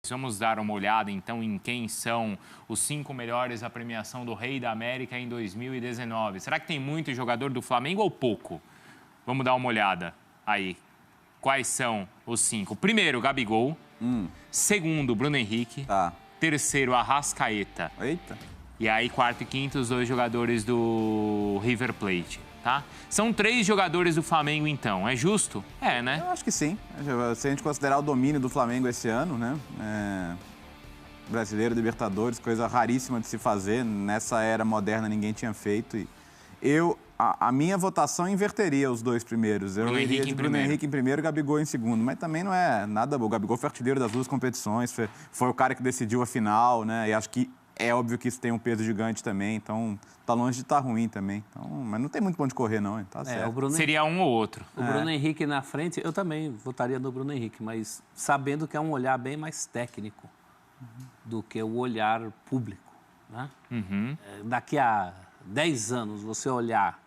Vamos dar uma olhada, então, em quem são os 5 melhores da premiação do Rei da América em 2019. Será que tem muito jogador do Flamengo ou pouco? Vamos dar uma olhada aí. Quais são os 5? Primeiro, Gabigol. Segundo, Bruno Henrique. Tá. Terceiro, Arrascaeta. Eita. E aí, quarto e quinto, os 2 jogadores do River Plate, tá? São 3 jogadores do Flamengo, então. É justo? É, né? Eu acho que sim. Se a gente considerar o domínio do Flamengo esse ano, né? Brasileiro, Libertadores, coisa raríssima de se fazer. Nessa era moderna, ninguém tinha feito. E a minha votação inverteria os 2 primeiros. Eu iria de Bruno Henrique em primeiro e Gabigol em segundo. Mas também não é nada bom. O Gabigol foi artilheiro das 2 competições. Foi o cara que decidiu a final, né? E acho que é óbvio que isso tem um peso gigante também, então tá longe de estar ruim também. Então, mas não tem muito pra onde correr, não, tá certo. Seria um ou outro. O Bruno Henrique na frente, eu também votaria no Bruno Henrique, mas sabendo que é um olhar bem mais técnico do que o olhar público, né? Daqui a 10 anos, você olhar,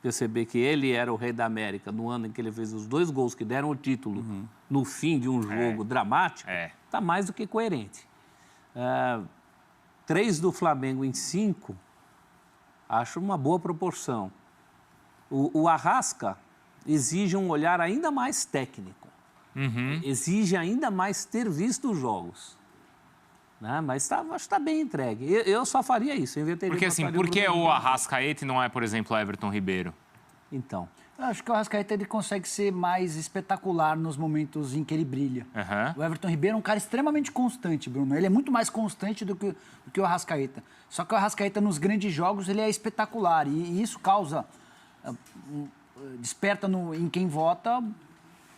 perceber que ele era o Rei da América no ano em que ele fez os 2 gols que deram o título no fim de um jogo dramático, tá mais do que coerente. 3 do Flamengo em 5, acho uma boa proporção. O Arrasca exige um olhar ainda mais técnico. Exige ainda mais ter visto os jogos. Né? Mas acho que está bem entregue. Eu só faria isso. Porque assim, por que o Arrascaeta e não é, por exemplo, o Everton Ribeiro? Então... Eu acho que o Arrascaeta ele consegue ser mais espetacular nos momentos em que ele brilha. O Everton Ribeiro é um cara extremamente constante, Bruno. Ele é muito mais constante do que o Arrascaeta. Só que o Arrascaeta, nos grandes jogos, ele é espetacular. E isso causa... desperta em quem vota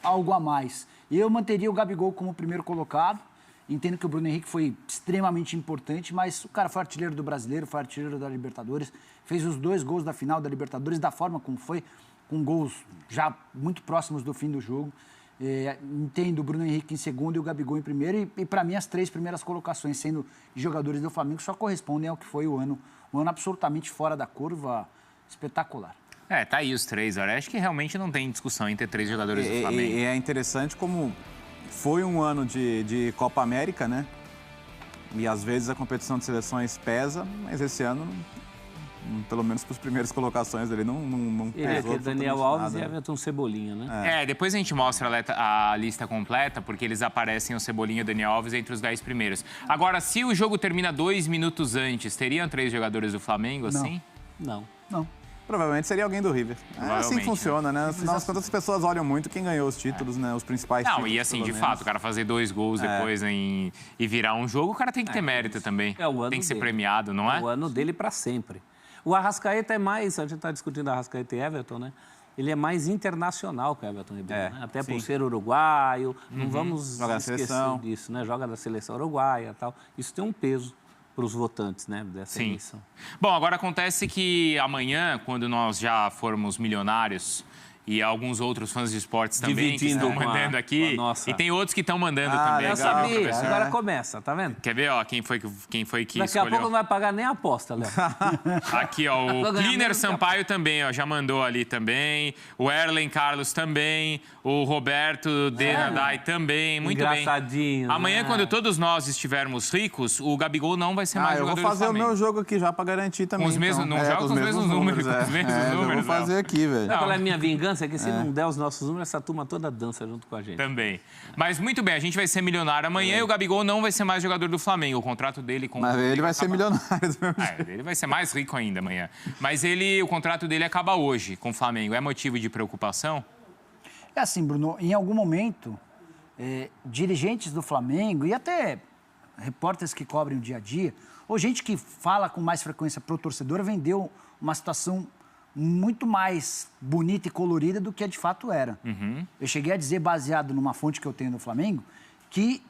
algo a mais. E eu manteria o Gabigol como primeiro colocado. Entendo que o Bruno Henrique foi extremamente importante, mas o cara foi artilheiro do Brasileiro, foi artilheiro da Libertadores, fez os 2 gols da final da Libertadores da forma como foi, com gols já muito próximos do fim do jogo. Entendo o Bruno Henrique em segundo e o Gabigol em primeiro. E para mim, as 3 primeiras colocações, sendo jogadores do Flamengo, só correspondem ao que foi o ano. Um ano absolutamente fora da curva, espetacular. Tá aí os 3, olha. Acho que realmente não tem discussão em ter 3 jogadores do Flamengo. E é interessante como foi um ano de Copa América, né? E às vezes a competição de seleções pesa, mas esse ano... Pelo menos para as primeiras colocações ele não pesou. Daniel Alves e Everton Cebolinha, né? Depois a gente mostra a lista completa, porque eles aparecem o Cebolinha e o Daniel Alves entre os 10 primeiros. Agora, se o jogo termina 2 minutos antes, teriam 3 jogadores do Flamengo, assim? Não. Provavelmente seria alguém do River. Assim que funciona, né? Afinal das contas, as pessoas olham muito quem ganhou os títulos, né? Os principais títulos. E assim, de fato, o cara fazer 2 gols depois e virar um jogo, o cara tem que ter mérito também. Tem que ser premiado, não é? É o ano dele para sempre. O Arrascaeta é mais, a gente está discutindo Arrascaeta e Everton, né? Ele é mais internacional que o Everton Ribeiro, né? Até por ser uruguaio, não vamos esquecer disso, né? Joga da seleção uruguaia e tal. Isso tem um peso para os votantes, né, dessa eleição. Bom, agora acontece que amanhã, quando nós já formos milionários... E alguhos outros fãs de esportes também que estão mandando aqui. E tem outros que estão mandando também. Eu sabia, agora começa, tá vendo? Quer ver, ó, quem foi que escolheu? Daqui a pouco não vai pagar nem a aposta, Léo. Aqui, ó, o Cleaner Sampaio também, ó, já mandou ali também. O Erlen Carlos também. O Roberto Denadai também. Muito bem. Engraçadinho. Amanhã, quando todos nós estivermos ricos, o Gabigol não vai ser mais jogador do Flamengo. Eu vou fazer o meu jogo aqui já pra garantir também. Com os mesmos, não joga com os mesmos números. Eu vou fazer aqui, velho. Sabe qual é a minha vingança? É que se não der os nossos números, essa turma toda dança junto com a gente. Também. Mas muito bem, a gente vai ser milionário amanhã e o Gabigol não vai ser mais jogador do Flamengo. O contrato dele com... Mas ele vai ser milionário do mesmo jeito. Ele vai ser mais rico ainda amanhã. Mas o contrato dele acaba hoje com o Flamengo. É motivo de preocupação? É assim, Bruno, em algum momento, dirigentes do Flamengo e até repórteres que cobrem o dia a dia, ou gente que fala com mais frequência pro torcedor, vendeu uma situação muito mais bonita e colorida do que de fato era. Eu cheguei a dizer, baseado numa fonte que eu tenho no Flamengo, que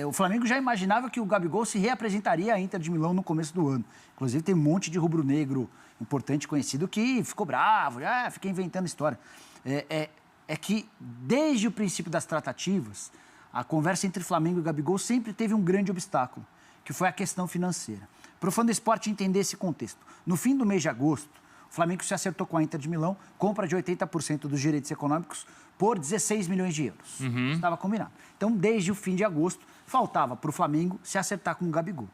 o Flamengo já imaginava que o Gabigol se reapresentaria à Inter de Milão no começo do ano. Inclusive, tem um monte de rubro-negro importante, conhecido, que ficou bravo, fica inventando história. É que, desde o princípio das tratativas, a conversa entre Flamengo e Gabigol sempre teve um grande obstáculo, que foi a questão financeira. Para o fã do esporte entender esse contexto, no fim do mês de agosto, o Flamengo se acertou com a Inter de Milão, compra de 80% dos direitos econômicos por 16 milhões de euros. Estava combinado. Então, desde o fim de agosto, Faltava para o Flamengo se acertar com o Gabigol.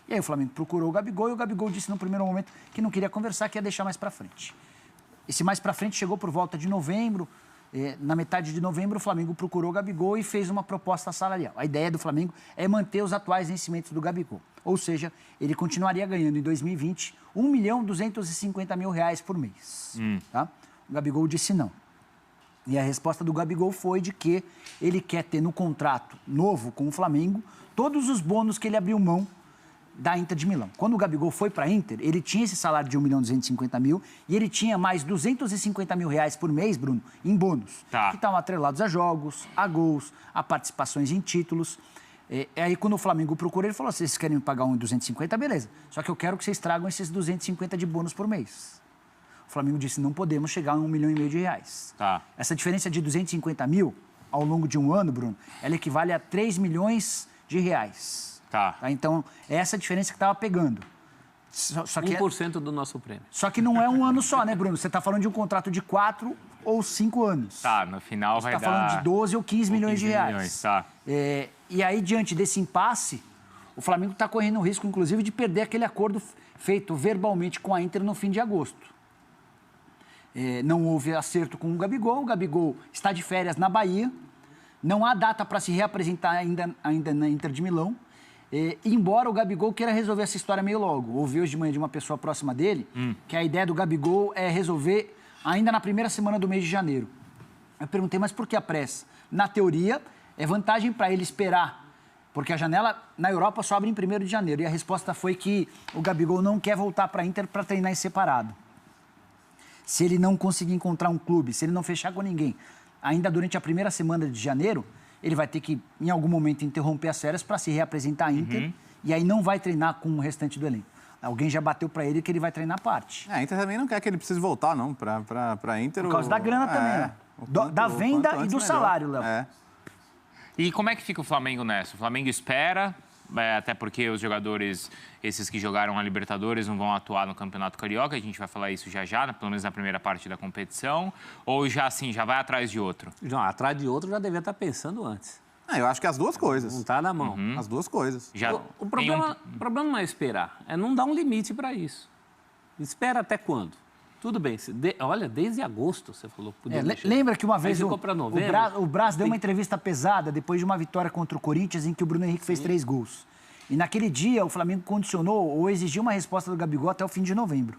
E aí o Flamengo procurou o Gabigol e o Gabigol disse no primeiro momento que não queria conversar, que ia deixar mais para frente. Esse mais para frente chegou por volta de novembro. Na metade de novembro, o Flamengo procurou o Gabigol e fez uma proposta salarial. A ideia do Flamengo é manter os atuais vencimentos do Gabigol. Ou seja, ele continuaria ganhando em 2020 R$1.250.000 por mês. Tá? O Gabigol disse não. E a resposta do Gabigol foi de que ele quer ter no contrato novo com o Flamengo todos os bônus que ele abriu mão da Inter de Milão. Quando o Gabigol foi para a Inter, ele tinha esse salário de R$1.250.000 e ele tinha mais R$250.000 por mês, Bruno, em bônus. Tá. Que estavam atrelados a jogos, a gols, a participações em títulos. Aí, quando o Flamengo procurou, ele falou assim, vocês querem me pagar R$1.250, beleza. Só que eu quero que vocês tragam esses 250 de bônus por mês. O Flamengo disse, não podemos chegar a R$1,5 milhão. Tá. Essa diferença de 250 mil, ao longo de um ano, Bruno, ela equivale a R$3 milhões. Tá. Então, é essa diferença que estava pegando. Só que 1% do nosso prêmio. Só que não é um ano só, né, Bruno? Você está falando de um contrato de 4 ou 5 anos. Tá, no final vai dar... Você está falando de 12 ou 15 milhões de reais. Milhões, tá. E aí, diante desse impasse, o Flamengo está correndo o risco, inclusive, de perder aquele acordo feito verbalmente com a Inter no fim de agosto. Não houve acerto com o Gabigol está de férias na Bahia, não há data para se reapresentar ainda na Inter de Milão, embora o Gabigol queira resolver essa história meio logo. Ouvi hoje de manhã de uma pessoa próxima dele que a ideia do Gabigol é resolver ainda na primeira semana do mês de janeiro. Eu perguntei, mas por que a pressa? Na teoria, é vantagem para ele esperar, porque a janela na Europa só abre em 1º de janeiro. E a resposta foi que o Gabigol não quer voltar para a Inter para treinar em separado. Se ele não conseguir encontrar um clube, se ele não fechar com ninguém, ainda durante a primeira semana de janeiro, ele vai ter que, em algum momento, interromper as férias para se reapresentar à Inter, e aí não vai treinar com o restante do elenco. Alguém já bateu para ele que ele vai treinar à parte. A Inter também não quer que ele precise voltar, não, para a Inter. Por causa da grana também, né? Da venda e do salário, Léo. E como é que fica o Flamengo nessa? O Flamengo espera, até porque os jogadores, esses que jogaram a Libertadores, não vão atuar no Campeonato Carioca, a gente vai falar isso já, pelo menos na primeira parte da competição, ou já assim, já vai atrás de outro? Não, atrás de outro já devia estar pensando antes. Eu acho que as duas coisas. Não está na mão. As duas coisas. O problema não é esperar, é não dar um limite para isso. Espera até quando? Tudo bem, olha, desde agosto você falou que podia mexer. Lembra que uma vez o Braz deu uma entrevista pesada depois de uma vitória contra o Corinthians em que o Bruno Henrique fez 3 gols. E naquele dia o Flamengo condicionou ou exigiu uma resposta do Gabigol até o fim de novembro.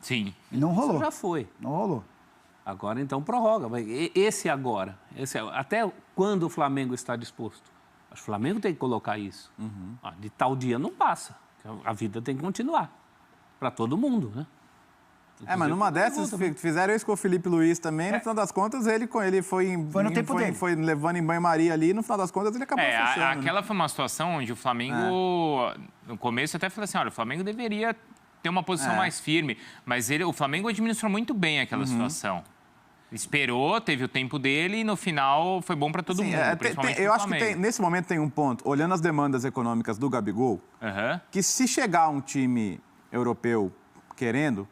Sim. E não rolou. Isso já foi. Não rolou. Agora então prorroga. Até quando o Flamengo está disposto? Acho que o Flamengo tem que colocar isso. De tal dia não passa. A vida tem que continuar. Para todo mundo, né? Mas numa dessas, fizeram isso com o Felipe Luiz também, no final das contas, ele foi no tempo dele. Foi levando em banho-maria ali, no final das contas, ele acabou fechando. Aquela foi uma situação onde o Flamengo, no começo, até falou assim, olha, o Flamengo deveria ter uma posição mais firme, mas o Flamengo administrou muito bem aquela situação. Esperou, teve o tempo dele e, no final, foi bom para todo mundo, principalmente eu acho que nesse momento tem um ponto, olhando as demandas econômicas do Gabigol, que se chegar um time europeu querendo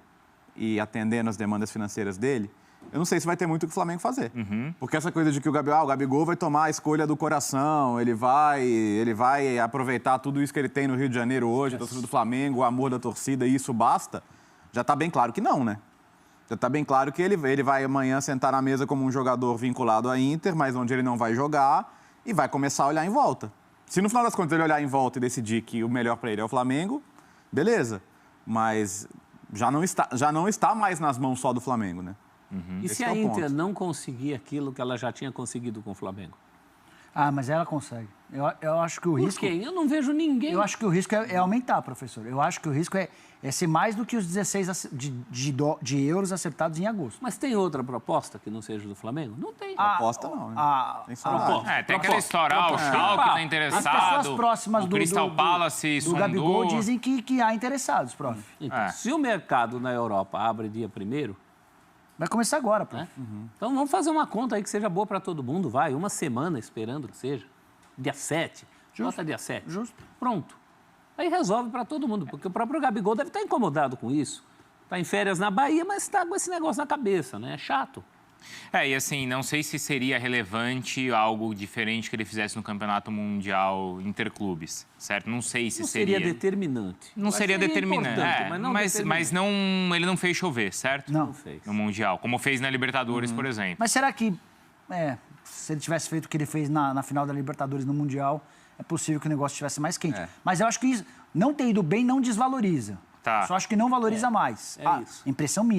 e atendendo as demandas financeiras dele, eu não sei se vai ter muito o que o Flamengo fazer. Porque essa coisa de que o Gabigol vai tomar a escolha do coração, ele vai aproveitar tudo isso que ele tem no Rio de Janeiro hoje, a torcida do Flamengo, o amor da torcida, e isso basta, já está bem claro que não, né? Já está bem claro que ele vai amanhã sentar na mesa como um jogador vinculado à Inter, mas onde ele não vai jogar, e vai começar a olhar em volta. Se no final das contas ele olhar em volta e decidir que o melhor para ele é o Flamengo, beleza. Mas já não está mais nas mãos só do Flamengo, né? E se a Inter não conseguir aquilo que ela já tinha conseguido com o Flamengo? Mas ela consegue. Eu acho que o risco... Por quê? Eu não vejo ninguém. Eu acho que o risco é aumentar, professor. Eu acho que o risco é ser mais do que os 16 de euros acertados em agosto. Mas tem outra proposta que não seja do Flamengo? Não tem. Proposta não, né? Tem aquela história, o Schalke está interessado, as pessoas próximas o Crystal Palace do Gabigol dizem que há interessados, prof. Então, se o mercado na Europa abre dia 1º... Vai começar agora, prof. Então vamos fazer uma conta aí que seja boa para todo mundo, vai. Uma semana esperando que seja. Dia 7. Bota dia 7. Justo. Pronto. Aí resolve para todo mundo, porque o próprio Gabigol deve estar incomodado com isso. Está em férias na Bahia, mas está com esse negócio na cabeça, né? É chato. E assim, não sei se seria relevante algo diferente que ele fizesse no Campeonato Mundial Interclubes, certo? Não sei se seria... Não seria determinante. Não seria determinante, mas não, ele não fez chover, certo? Não fez. No Mundial, como fez na Libertadores, por exemplo. Mas será que, se ele tivesse feito o que ele fez na final da Libertadores no Mundial, é possível que o negócio estivesse mais quente. Mas eu acho que isso, não ter ido bem não desvaloriza. Tá. Só acho que não valoriza mais. É isso. Impressão minha.